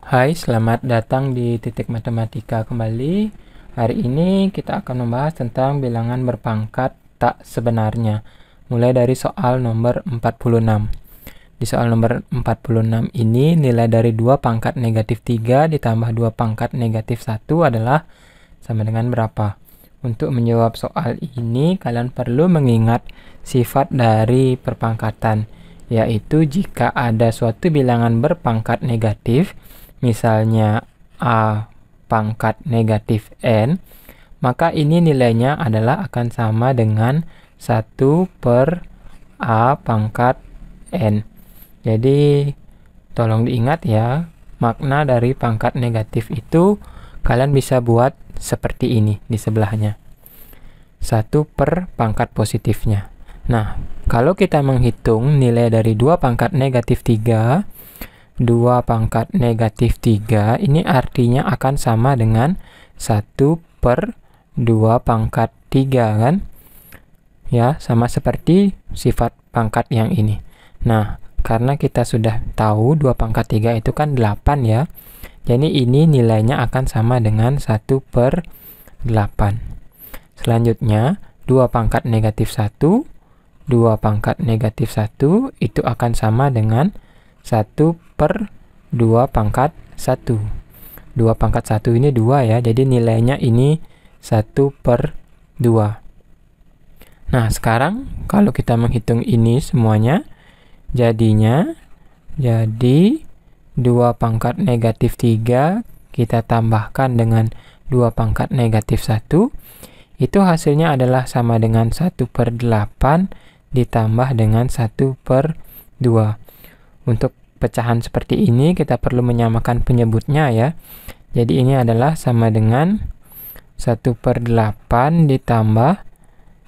Hai, selamat datang di Titik Matematika kembali. Hari ini kita akan membahas tentang bilangan berpangkat tak sebenarnya, mulai dari soal nomor 46. Di soal nomor 46 ini, nilai dari 2 pangkat negatif 3 ditambah 2 pangkat negatif 1 adalah sama dengan berapa? Untuk menjawab soal ini, kalian perlu mengingat sifat dari perpangkatan, yaitu jika ada suatu bilangan berpangkat negatif, misalnya A pangkat negatif N, maka ini nilainya adalah akan sama dengan 1 per A pangkat N. Jadi, tolong diingat ya, makna dari pangkat negatif itu kalian bisa buat seperti ini di sebelahnya. 1 per pangkat positifnya. Nah, kalau kita menghitung nilai dari 2 pangkat negatif 3, 2 pangkat negatif 3 ini artinya akan sama dengan 1 per 2 pangkat 3 kan? Ya, sama seperti sifat pangkat yang ini. Nah, karena kita sudah tahu 2 pangkat 3 itu kan 8 ya. Jadi ini nilainya akan sama dengan 1 per 8. Selanjutnya, 2 pangkat negatif 1, 2 pangkat negatif 1 itu akan sama dengan 1 per 2 pangkat 1. 2 pangkat 1 ini 2 ya, jadi nilainya ini 1 per 2. Nah, sekarang kalau kita menghitung ini semuanya, jadi 2 pangkat negatif 3 kita tambahkan dengan 2 pangkat negatif 1, itu hasilnya adalah sama dengan 1 per 8 ditambah dengan 1 per 2. Untuk pecahan seperti ini kita perlu menyamakan penyebutnya ya. Jadi ini adalah sama dengan 1 per 8 ditambah,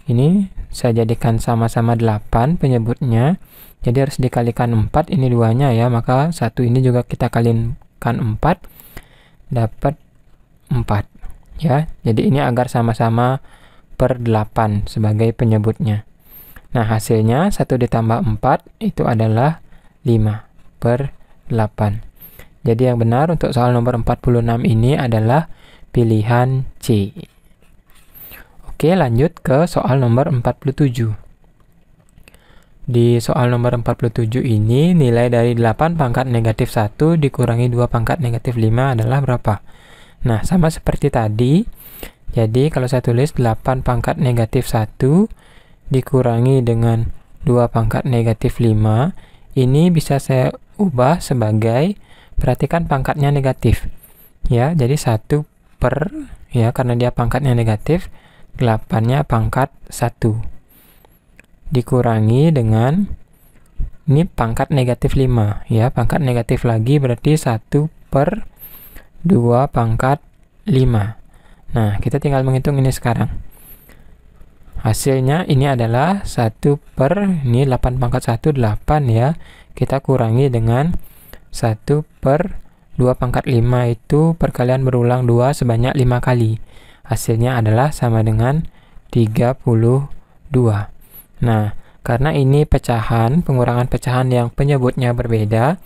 ini saya jadikan sama-sama 8 penyebutnya. Jadi harus dikalikan 4, ini duanya ya, maka 1 ini juga kita kalikan 4, dapat 4 ya. Jadi ini agar sama-sama per 8 sebagai penyebutnya. Nah, hasilnya 1 ditambah 4 itu adalah 5 per 8. Jadi yang benar untuk soal nomor 46 ini adalah pilihan C. Oke, lanjut ke soal nomor 47. Di soal nomor 47 ini, nilai dari 8 pangkat negatif 1 dikurangi 2 pangkat negatif 5 adalah berapa? Nah, sama seperti tadi. Jadi, kalau saya tulis 8 pangkat negatif 1 dikurangi dengan 2 pangkat negatif 5, ini bisa saya ubah sebagai, perhatikan pangkatnya negatif. Ya, jadi 1 per, ya karena dia pangkatnya negatif, 8-nya pangkat 1. Dikurangi dengan, ini pangkat negatif 5. Ya, pangkat negatif lagi berarti 1 per 2 pangkat 5. Nah, kita tinggal menghitung ini sekarang. Hasilnya ini adalah 1 per, ini 8 pangkat 1, 8 ya. Kita kurangi dengan 1 per 2 pangkat 5 itu perkalian berulang 2 sebanyak 5 kali. Hasilnya adalah sama dengan 32. Nah, karena ini pecahan, pengurangan pecahan yang penyebutnya berbeda,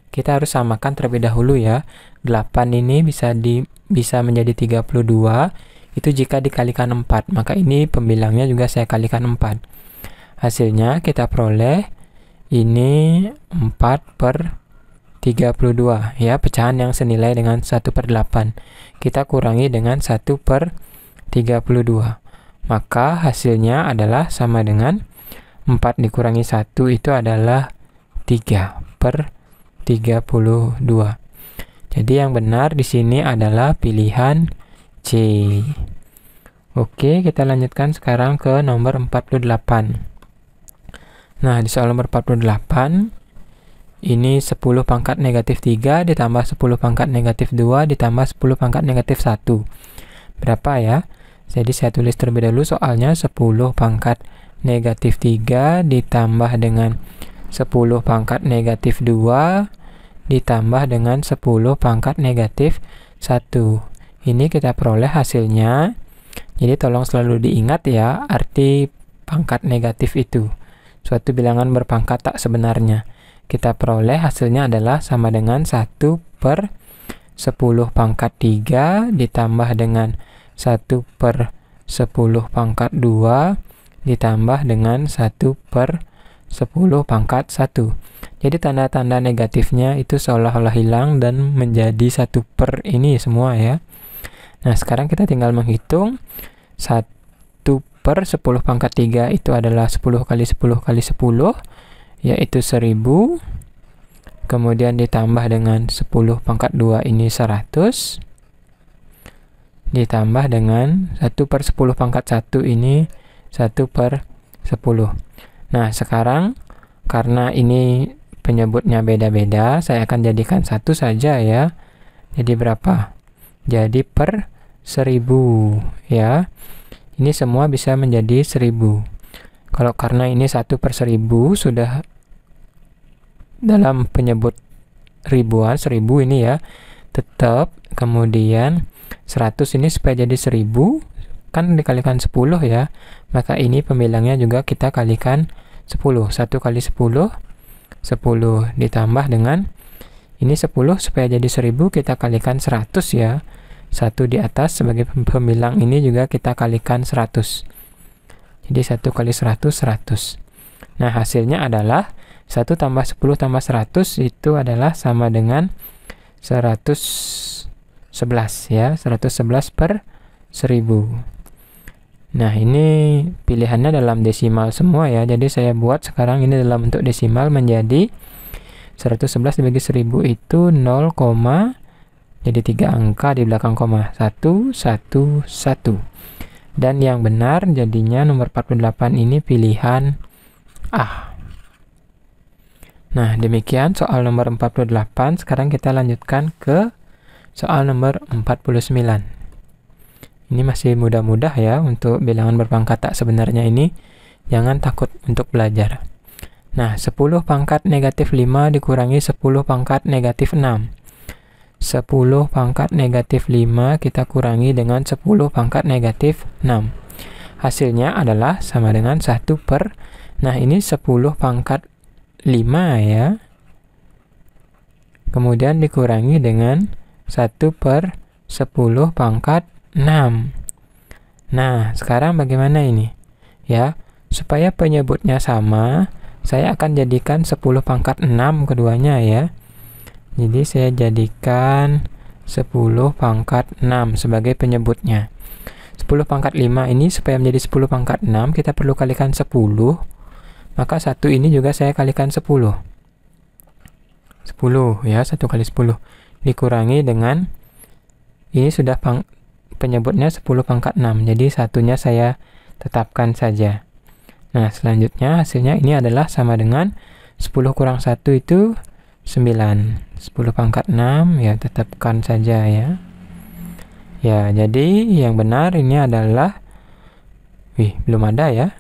kita harus samakan terlebih dahulu ya. 8 ini bisa menjadi 32, itu jika dikalikan 4, maka ini pembilangnya juga saya kalikan 4. Hasilnya kita peroleh ini 4 per 32 ya, pecahan yang senilai dengan 1 per 8. Kita kurangi dengan 1 per 32. Maka hasilnya adalah sama dengan 4 dikurangi 1 itu adalah 3 per 32. Jadi yang benar di sini adalah pilihan C. Oke, kita lanjutkan sekarang ke nomor 48. Nah, di soal nomor 48, ini 10 pangkat negatif 3 ditambah 10 pangkat negatif 2 ditambah 10 pangkat negatif 1. Berapa ya? Jadi saya tulis terlebih dahulu soalnya 10 pangkat negatif 3 ditambah dengan 10 pangkat negatif 2 ditambah dengan 10 pangkat negatif 1. Ini kita peroleh hasilnya. Jadi tolong selalu diingat ya arti pangkat negatif itu. Suatu bilangan berpangkat tak sebenarnya. Kita peroleh hasilnya adalah sama dengan 1 per 10 pangkat 3 ditambah dengan 1 per 10 pangkat 2 ditambah dengan 1 per 10 pangkat 1. Jadi tanda-tanda negatifnya itu seolah-olah hilang dan menjadi 1 per ini semua ya. Nah, sekarang kita tinggal menghitung 1 per 10 pangkat 3 itu adalah 10 kali 10 kali 10, yaitu 1000. Kemudian ditambah dengan 10 pangkat 2 ini 100. Ditambah dengan 1 per 10 pangkat 1 ini 1 per 10. Nah, sekarang karena ini penyebutnya beda-beda, saya akan jadikan 1 saja ya. Jadi berapa? Jadi per 1000 ya. Ini semua bisa menjadi 1000. Kalau karena ini 1 per 1000 sudah dalam penyebut ribuan, 1000 ini ya, tetap kemudian 100 ini supaya jadi 1000 kan dikalikan 10 ya, maka ini pembilangnya juga kita kalikan 10. 1 kali 10 10 ditambah dengan ini 10 supaya jadi 1000 kita kalikan 100 ya. 1 di atas sebagai pembilang ini juga kita kalikan 100. Jadi 1 kali 100 100. Nah, hasilnya adalah 1 tambah 10 tambah 100 itu adalah sama dengan 111 ya, 111 per 1000. Nah, ini pilihannya dalam desimal semua ya, jadi saya buat sekarang ini dalam bentuk desimal menjadi 111 dibagi 1000 itu 0, jadi 3 angka di belakang koma, 111. Dan yang benar jadinya nomor 48 ini pilihan A. Nah, demikian soal nomor 48. Sekarang kita lanjutkan ke soal nomor 49. Ini masih mudah-mudah ya untuk bilangan berpangkat tak sebenarnya ini. Jangan takut untuk belajar. Nah, 10 pangkat negatif 5 dikurangi 10 pangkat negatif 6. 10 pangkat negatif 5 kita kurangi dengan 10 pangkat negatif 6. Hasilnya adalah sama dengan 1 per, nah ini 10 pangkat 5 ya. Kemudian dikurangi dengan 1 per 10 pangkat 6. Nah, sekarang bagaimana ini? Ya, supaya penyebutnya sama, saya akan jadikan 10 pangkat 6 keduanya ya. Jadi saya jadikan 10 pangkat 6 sebagai penyebutnya. 10 pangkat 5 ini supaya menjadi 10 pangkat 6 kita perlu kalikan 10. Maka 1 ini juga saya kalikan 10. 10 ya, 1 kali 10 dikurangi dengan ini sudah penyebutnya 10 pangkat 6. Jadi satunya saya tetapkan saja. Nah, selanjutnya hasilnya ini adalah sama dengan 10 kurang 1 itu 9. 10 pangkat 6 ya, tetapkan saja ya. Ya, jadi yang benar ini adalah belum ada ya.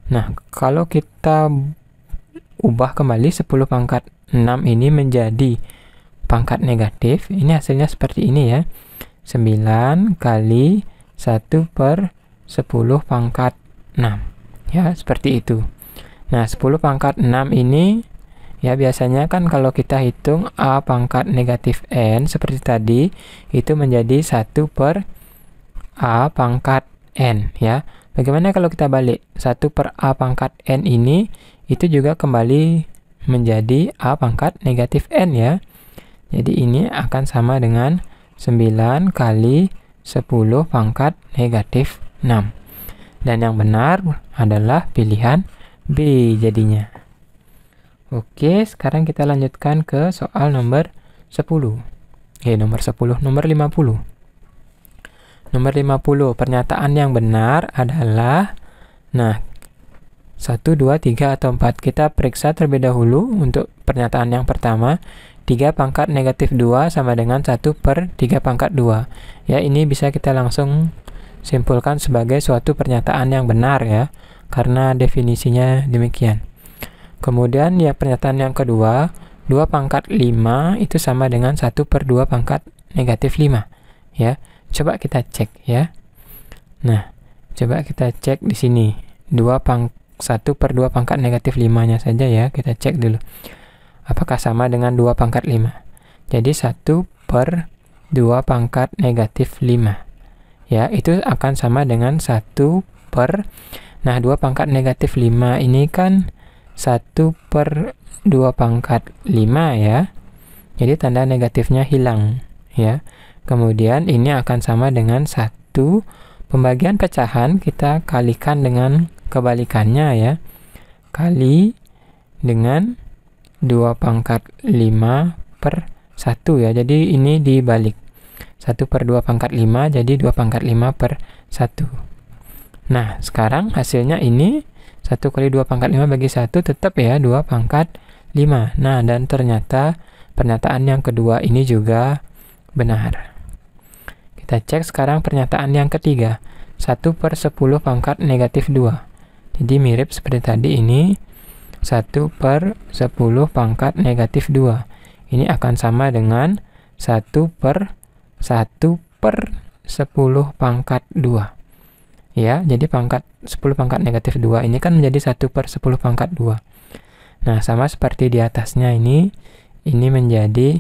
Nah, kalau kita ubah kembali 10 pangkat 6 ini menjadi pangkat negatif, ini hasilnya seperti ini ya. 9 kali 1 per 10 pangkat 6. Ya, seperti itu. Nah, 10 pangkat 6 ini ya biasanya kan kalau kita hitung A pangkat negatif N seperti tadi, itu menjadi 1 per A pangkat N ya. Bagaimana kalau kita balik? 1 per A pangkat N ini itu juga kembali menjadi A pangkat negatif N ya. Jadi ini akan sama dengan 9 kali 10 pangkat negatif 6. Dan yang benar adalah pilihan B jadinya. Oke, sekarang kita lanjutkan ke soal nomor 10. Nomor 10, nomor 50. Nomor 50, pernyataan yang benar adalah, nah, 1, 2, 3, atau 4. Kita periksa terlebih dahulu untuk pernyataan yang pertama. 3 pangkat negatif 2 sama dengan 1 per 3 pangkat 2. Ya, ini bisa kita langsung simpulkan sebagai suatu pernyataan yang benar ya, karena definisinya demikian. Kemudian ya pernyataan yang kedua, 2 pangkat 5 itu sama dengan 1 per 2 pangkat negatif 5 ya. Coba kita cek ya. Nah, coba kita cek di sini. 1 per 2 pangkat negatif 5-nya saja ya, kita cek dulu. Apakah sama dengan 2 pangkat 5? Jadi 1 per 2 pangkat negatif 5. Ya, itu akan sama dengan 1 per, nah 2 pangkat negatif 5 ini kan 1 per 2 pangkat 5 ya. Jadi tanda negatifnya hilang ya. Kemudian ini akan sama dengan 1 pembagian pecahan kita kalikan dengan kebalikannya ya. Kali dengan 2 pangkat 5 per 1 ya. Jadi ini dibalik. 1 per 2 pangkat 5 jadi 2 pangkat 5 per 1. Nah, sekarang hasilnya ini 1 kali 2 pangkat 5 bagi 1 tetap ya 2 pangkat 5. Nah, dan ternyata pernyataan yang kedua ini juga benar. Kita cek sekarang pernyataan yang ketiga. 1 per 10 pangkat negatif 2. Jadi mirip seperti tadi ini. 1 per 10 pangkat negatif 2. Ini akan sama dengan 1 per 10 pangkat 2. Ya, jadi 10 pangkat negatif 2 ini kan menjadi 1 per 10 pangkat 2. Nah, sama seperti di atasnya ini menjadi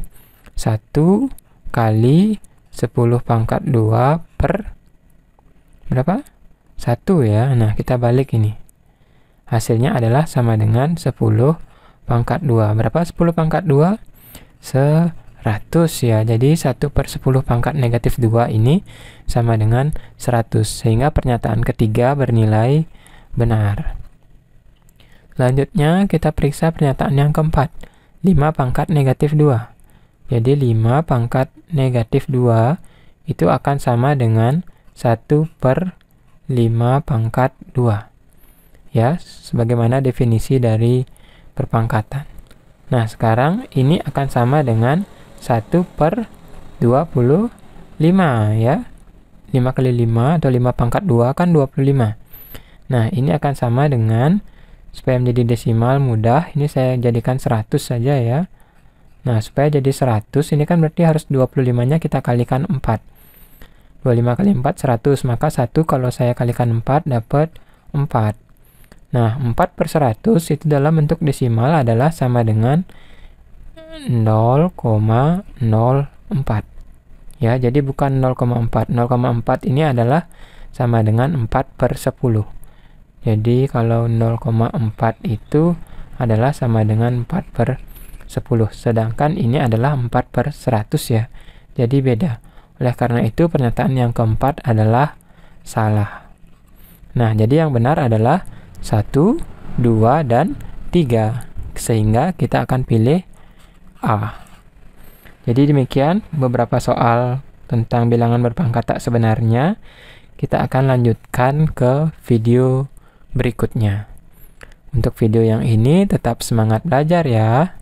1 kali 10 pangkat 2 per berapa? 1 ya. Nah, kita balik ini. Hasilnya adalah sama dengan 10 pangkat 2. Berapa 10 pangkat 2? 100 ya. Jadi 1 per 10 pangkat negatif 2 ini sama dengan 100. Sehingga pernyataan ketiga bernilai benar. Selanjutnya kita periksa pernyataan yang keempat. 5 pangkat negatif 2. Jadi 5 pangkat negatif 2 itu akan sama dengan 1 per 5 pangkat 2. Ya, sebagaimana definisi dari perpangkatan. Nah, sekarang ini akan sama dengan 1 per 25 ya. 5 kali 5 atau 5 pangkat 2 kan 25. Nah, ini akan sama dengan, supaya menjadi desimal mudah, ini saya jadikan 100 saja ya. Nah, supaya jadi 100, ini kan berarti harus 25-nya kita kalikan 4. 25 kali 4, 100. Maka 1 kalau saya kalikan 4, dapat 4. Nah, 4 per 100 itu dalam bentuk desimal adalah sama dengan 0,04. Ya, jadi bukan 0,4. 0,4 ini adalah sama dengan 4 per 10. Jadi, kalau 0,4 itu adalah sama dengan 4 per 10. Sedangkan ini adalah 4 per 100 ya. Jadi beda. Oleh karena itu, pernyataan yang keempat adalah salah. Nah, jadi yang benar adalah 1, 2, dan 3. Sehingga kita akan pilih A. Jadi demikian beberapa soal tentang bilangan berpangkat tak sebenarnya. Kita akan lanjutkan ke video berikutnya. Untuk video yang ini tetap semangat belajar ya.